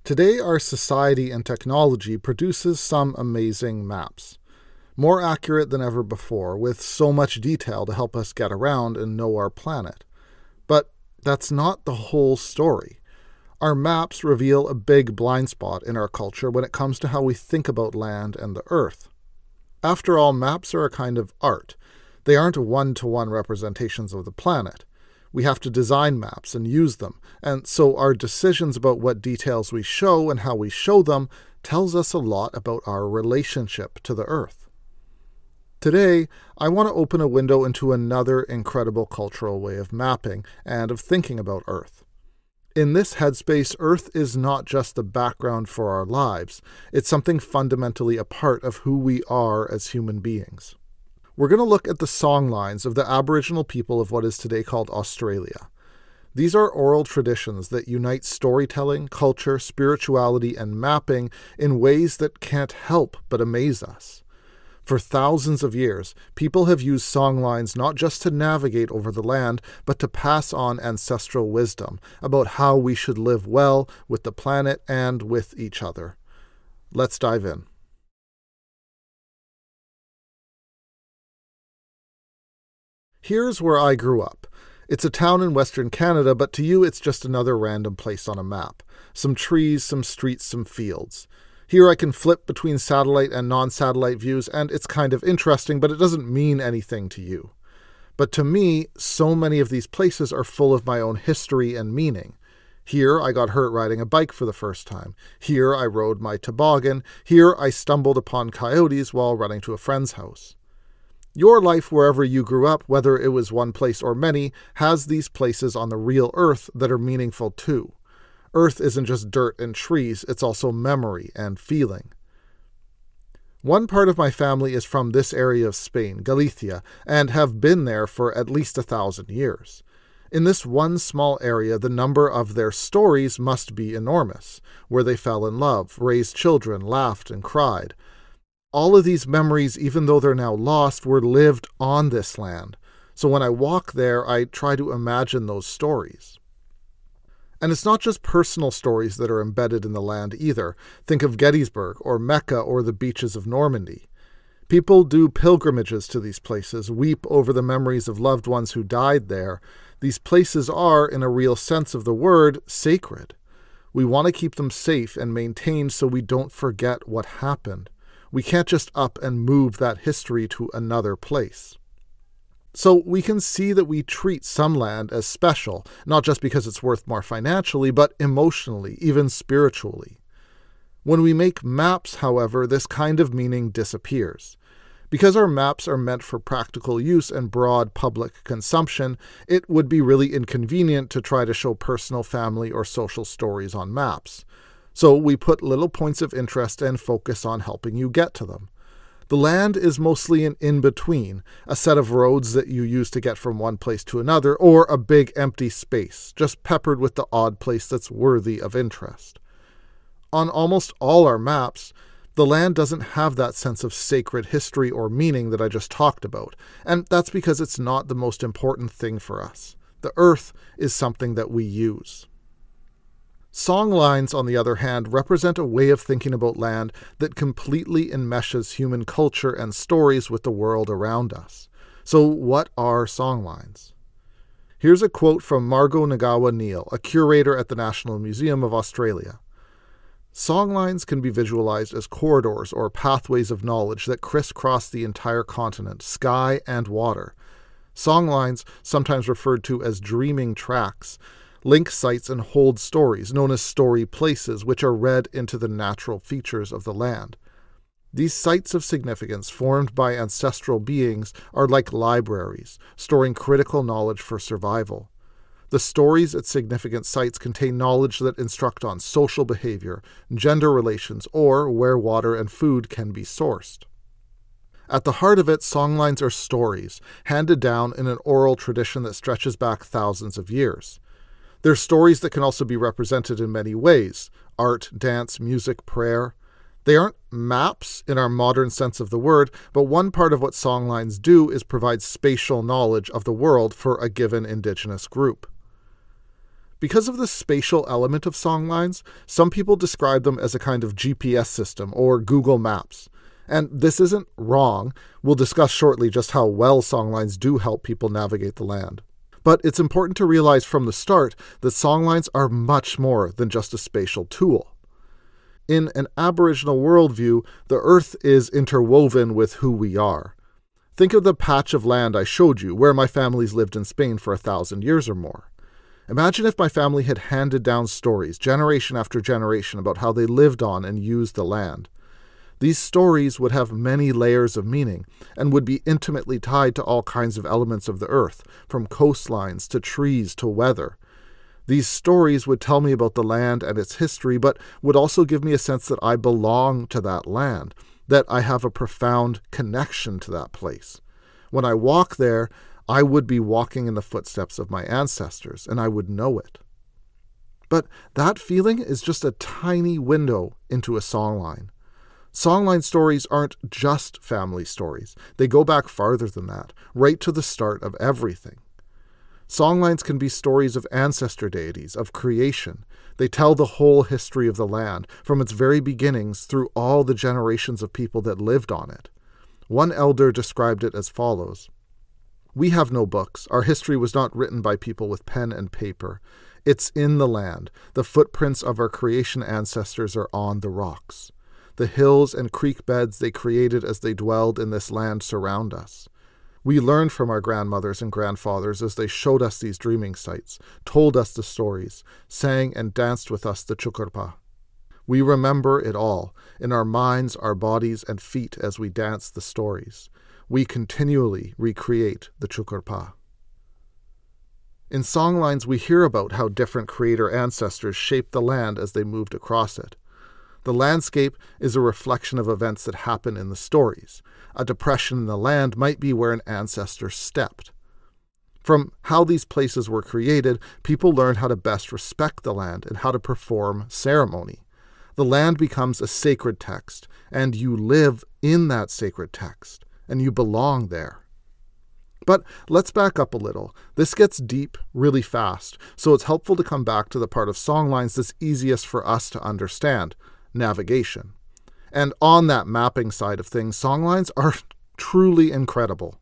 Today, our society and technology produces some amazing maps. More accurate than ever before, with so much detail to help us get around and know our planet. But that's not the whole story. Our maps reveal a big blind spot in our culture when it comes to how we think about land and the earth. After all, maps are a kind of art. They aren't one-to-one representations of the planet. We have to design maps and use them, and so our decisions about what details we show and how we show them tells us a lot about our relationship to the earth. Today, I want to open a window into another incredible cultural way of mapping and of thinking about Earth. In this headspace, Earth is not just the background for our lives. It's something fundamentally a part of who we are as human beings. We're going to look at the songlines of the Aboriginal people of what is today called Australia. These are oral traditions that unite storytelling, culture, spirituality, and mapping in ways that can't help but amaze us. For thousands of years, people have used songlines not just to navigate over the land, but to pass on ancestral wisdom about how we should live well with the planet and with each other. Let's dive in. Here's where I grew up. It's a town in Western Canada, but to you it's just another random place on a map. Some trees, some streets, some fields. Here I can flip between satellite and non-satellite views, and it's kind of interesting, but it doesn't mean anything to you. But to me, so many of these places are full of my own history and meaning. Here I got hurt riding a bike for the first time. Here I rode my toboggan. Here I stumbled upon coyotes while running to a friend's house. Your life wherever you grew up, whether it was one place or many, has these places on the real Earth that are meaningful too. Earth isn't just dirt and trees, it's also memory and feeling. One part of my family is from this area of Spain, Galicia, and have been there for at least 1,000 years. In this one small area, the number of their stories must be enormous, where they fell in love, raised children, laughed, and cried. All of these memories, even though they're now lost, were lived on this land. So when I walk there, I try to imagine those stories. And it's not just personal stories that are embedded in the land either. Think of Gettysburg or Mecca or the beaches of Normandy. People do pilgrimages to these places, weep over the memories of loved ones who died there. These places are, in a real sense of the word, sacred. We want to keep them safe and maintained so we don't forget what happened. We can't just up and move that history to another place. So we can see that we treat some land as special, not just because it's worth more financially, but emotionally, even spiritually. When we make maps, however, this kind of meaning disappears. Because our maps are meant for practical use and broad public consumption, it would be really inconvenient to try to show personal, family, or social stories on maps. So we put little points of interest and focus on helping you get to them. The land is mostly an in-between, a set of roads that you use to get from one place to another, or a big empty space, just peppered with the odd place that's worthy of interest. On almost all our maps, the land doesn't have that sense of sacred history or meaning that I just talked about, and that's because it's not the most important thing for us. The earth is something that we use. Songlines, on the other hand, represent a way of thinking about land that completely enmeshes human culture and stories with the world around us. So what are songlines? Here's a quote from Margot Nagawa-Neal, a curator at the National Museum of Australia. Songlines can be visualized as corridors or pathways of knowledge that crisscross the entire continent, sky and water. Songlines, sometimes referred to as dreaming tracks, link sites and hold stories, known as story places, which are read into the natural features of the land. These sites of significance, formed by ancestral beings, are like libraries, storing critical knowledge for survival. The stories at significant sites contain knowledge that instruct on social behavior, gender relations, or where water and food can be sourced. At the heart of it, songlines are stories, handed down in an oral tradition that stretches back thousands of years. They're stories that can also be represented in many ways: art, dance, music, prayer. They aren't maps in our modern sense of the word, but one part of what songlines do is provide spatial knowledge of the world for a given Indigenous group. Because of the spatial element of songlines, some people describe them as a kind of GPS system or Google Maps. And this isn't wrong. We'll discuss shortly just how well songlines do help people navigate the land. But it's important to realize from the start that songlines are much more than just a spatial tool. In an Aboriginal worldview, the Earth is interwoven with who we are. Think of the patch of land I showed you, where my family's lived in Spain for 1,000 years or more. Imagine if my family had handed down stories, generation after generation, about how they lived on and used the land. These stories would have many layers of meaning and would be intimately tied to all kinds of elements of the earth, from coastlines to trees to weather. These stories would tell me about the land and its history, but would also give me a sense that I belong to that land, that I have a profound connection to that place. When I walk there, I would be walking in the footsteps of my ancestors, and I would know it. But that feeling is just a tiny window into a songline. Songline stories aren't just family stories. They go back farther than that, right to the start of everything. Songlines can be stories of ancestor deities, of creation. They tell the whole history of the land, from its very beginnings through all the generations of people that lived on it. One elder described it as follows: "We have no books. Our history was not written by people with pen and paper. It's in the land. The footprints of our creation ancestors are on the rocks. The hills and creek beds they created as they dwelled in this land surround us. We learned from our grandmothers and grandfathers as they showed us these dreaming sites, told us the stories, sang and danced with us the chukurpa. We remember it all, in our minds, our bodies, and feet as we dance the stories. We continually recreate the chukurpa." In songlines, we hear about how different creator ancestors shaped the land as they moved across it. The landscape is a reflection of events that happen in the stories. A depression in the land might be where an ancestor stepped. From how these places were created, people learn how to best respect the land and how to perform ceremony. The land becomes a sacred text, and you live in that sacred text, and you belong there. But let's back up a little. This gets deep really fast, so it's helpful to come back to the part of songlines that's easiest for us to understand: navigation. And on that mapping side of things, songlines are truly incredible.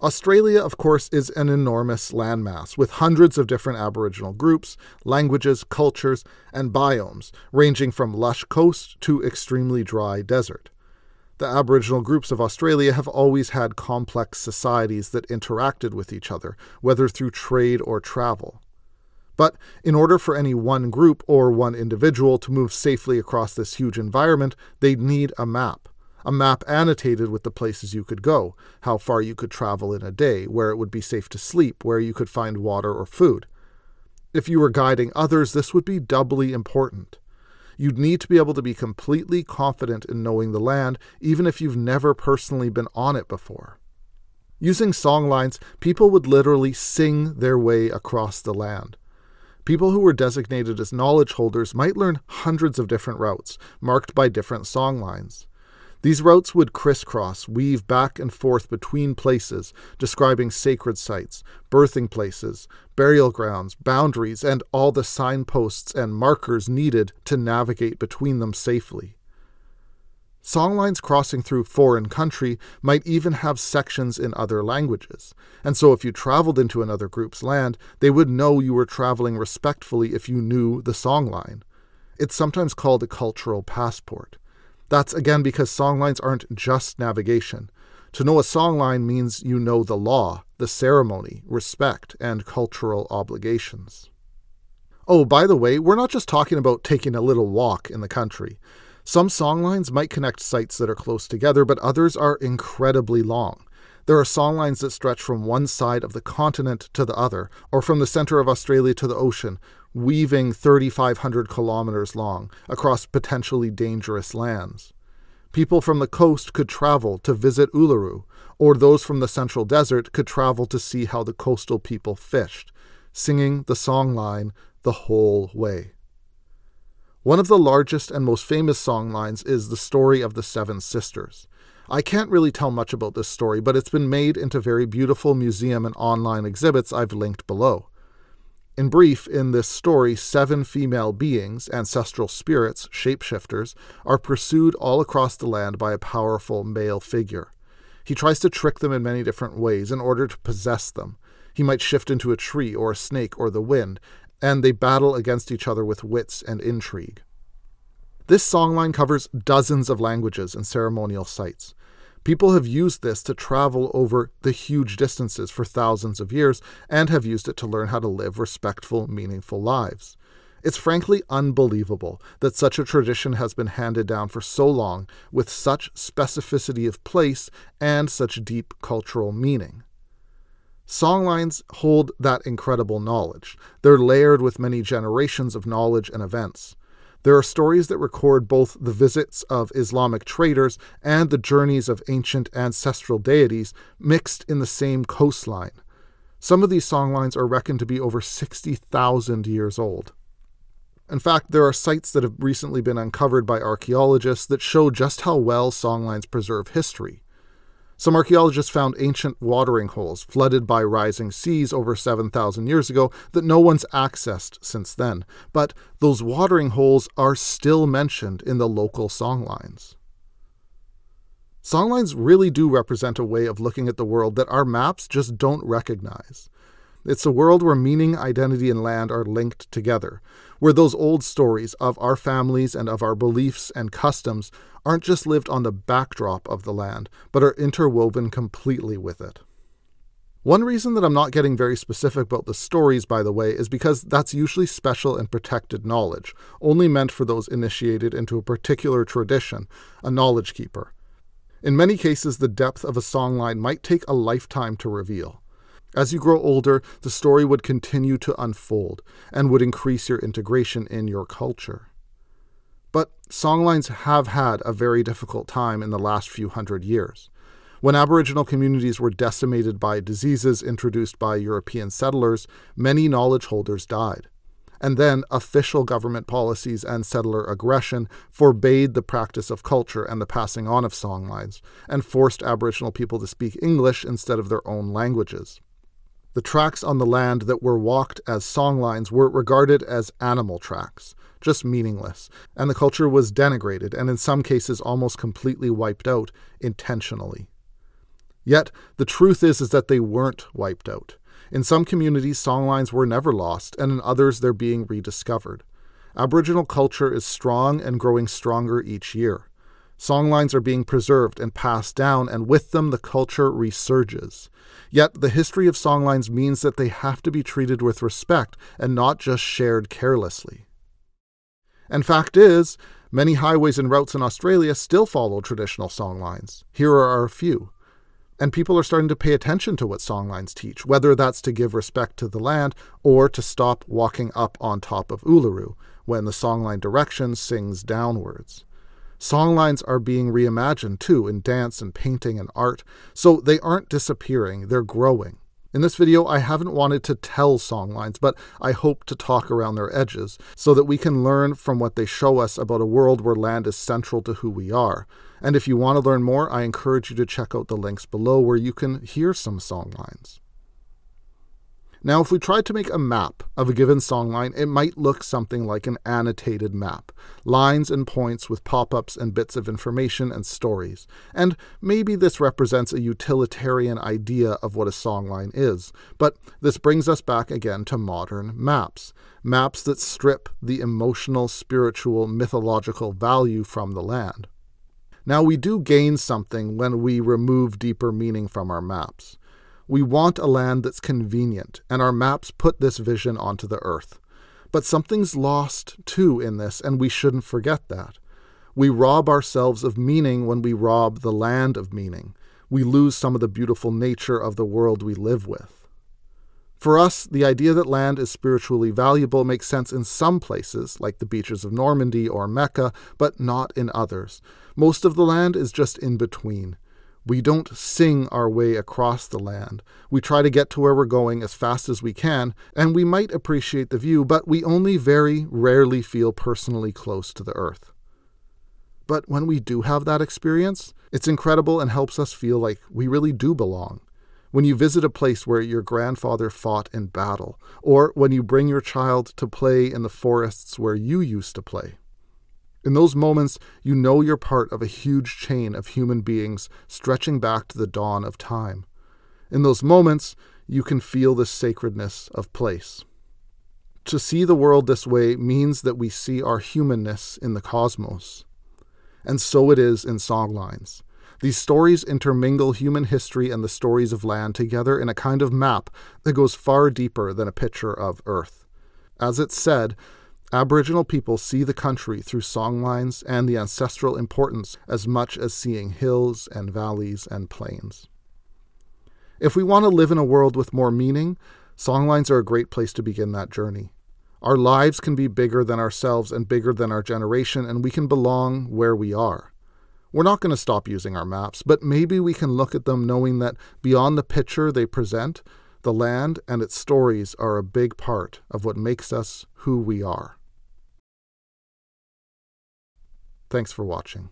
Australia, of course, is an enormous landmass with hundreds of different Aboriginal groups, languages, cultures, and biomes, ranging from lush coast to extremely dry desert. The Aboriginal groups of Australia have always had complex societies that interacted with each other, whether through trade or travel. But in order for any one group or one individual to move safely across this huge environment, they'd need a map annotated with the places you could go, how far you could travel in a day, where it would be safe to sleep, where you could find water or food. If you were guiding others, this would be doubly important. You'd need to be able to be completely confident in knowing the land, even if you've never personally been on it before. Using songlines, people would literally sing their way across the land. People who were designated as knowledge holders might learn hundreds of different routes, marked by different songlines. These routes would crisscross, weave back and forth between places, describing sacred sites, birthing places, burial grounds, boundaries, and all the signposts and markers needed to navigate between them safely. Songlines crossing through foreign country might even have sections in other languages, and so if you traveled into another group's land, they would know you were traveling respectfully if you knew the songline. It's sometimes called a cultural passport. That's again because songlines aren't just navigation. To know a songline means you know the law, the ceremony, respect, and cultural obligations. Oh, by the way, we're not just talking about taking a little walk in the country. Some songlines might connect sites that are close together, but others are incredibly long. There are songlines that stretch from one side of the continent to the other, or from the center of Australia to the ocean, weaving 3,500 kilometers long across potentially dangerous lands. People from the coast could travel to visit Uluru, or those from the central desert could travel to see how the coastal people fished, singing the songline the whole way. One of the largest and most famous songlines is the story of the Seven Sisters. I can't really tell much about this story, but it's been made into very beautiful museum and online exhibits I've linked below. In brief, in this story, 7 female beings, ancestral spirits, shapeshifters, are pursued all across the land by a powerful male figure. He tries to trick them in many different ways in order to possess them. He might shift into a tree or a snake or the wind, and they battle against each other with wits and intrigue. This songline covers dozens of languages and ceremonial sites. People have used this to travel over the huge distances for thousands of years and have used it to learn how to live respectful, meaningful lives. It's frankly unbelievable that such a tradition has been handed down for so long with such specificity of place and such deep cultural meaning. Songlines hold that incredible knowledge. They're layered with many generations of knowledge and events. There are stories that record both the visits of Islamic traders and the journeys of ancient ancestral deities mixed in the same coastline. Some of these songlines are reckoned to be over 60,000 years old. In fact, there are sites that have recently been uncovered by archaeologists that show just how well songlines preserve history. Some archaeologists found ancient watering holes flooded by rising seas over 7,000 years ago that no one's accessed since then, but those watering holes are still mentioned in the local songlines. Songlines really do represent a way of looking at the world that our maps just don't recognize. It's a world where meaning, identity, and land are linked together, where those old stories of our families and of our beliefs and customs aren't just lived on the backdrop of the land, but are interwoven completely with it. One reason that I'm not getting very specific about the stories, by the way, is because that's usually special and protected knowledge, only meant for those initiated into a particular tradition, a knowledge keeper. In many cases, the depth of a songline might take a lifetime to reveal. As you grow older, the story would continue to unfold and would increase your integration in your culture. But songlines have had a very difficult time in the last few hundred years. When Aboriginal communities were decimated by diseases introduced by European settlers, many knowledge holders died. And then official government policies and settler aggression forbade the practice of culture and the passing on of songlines, and forced Aboriginal people to speak English instead of their own languages. The tracks on the land that were walked as songlines were regarded as animal tracks, just meaningless, and the culture was denigrated and in some cases almost completely wiped out intentionally. Yet, the truth is that they weren't wiped out. In some communities, songlines were never lost, and in others they're being rediscovered. Aboriginal culture is strong and growing stronger each year. Songlines are being preserved and passed down, and with them the culture resurges. Yet the history of songlines means that they have to be treated with respect and not just shared carelessly. And fact is, many highways and routes in Australia still follow traditional songlines. Here are a few. And people are starting to pay attention to what songlines teach, whether that's to give respect to the land or to stop walking up on top of Uluru when the songline direction sings downwards. Songlines are being reimagined, too, in dance and painting and art, so they aren't disappearing, they're growing. In this video, I haven't wanted to tell songlines, but I hope to talk around their edges, so that we can learn from what they show us about a world where land is central to who we are. And if you want to learn more, I encourage you to check out the links below where you can hear some songlines. Now, if we tried to make a map of a given songline, it might look something like an annotated map. Lines and points with pop-ups and bits of information and stories. And maybe this represents a utilitarian idea of what a songline is. But this brings us back again to modern maps. Maps that strip the emotional, spiritual, mythological value from the land. Now, we do gain something when we remove deeper meaning from our maps. We want a land that's convenient, and our maps put this vision onto the earth. But something's lost, too, in this, and we shouldn't forget that. We rob ourselves of meaning when we rob the land of meaning. We lose some of the beautiful nature of the world we live with. For us, the idea that land is spiritually valuable makes sense in some places, like the beaches of Normandy or Mecca, but not in others. Most of the land is just in between. We don't sing our way across the land. We try to get to where we're going as fast as we can, and we might appreciate the view, but we only very rarely feel personally close to the earth. But when we do have that experience, it's incredible and helps us feel like we really do belong. when you visit a place where your grandfather fought in battle, or when you bring your child to play in the forests where you used to play. In those moments, you know you're part of a huge chain of human beings stretching back to the dawn of time. In those moments, you can feel the sacredness of place. To see the world this way means that we see our humanness in the cosmos. And so it is in Songlines. These stories intermingle human history and the stories of land together in a kind of map that goes far deeper than a picture of Earth. As it's said, Aboriginal people see the country through songlines and the ancestral importance as much as seeing hills and valleys and plains. If we want to live in a world with more meaning, songlines are a great place to begin that journey. Our lives can be bigger than ourselves and bigger than our generation, and we can belong where we are. We're not going to stop using our maps, but maybe we can look at them knowing that beyond the picture they present, the land and its stories are a big part of what makes us who we are. Thanks for watching.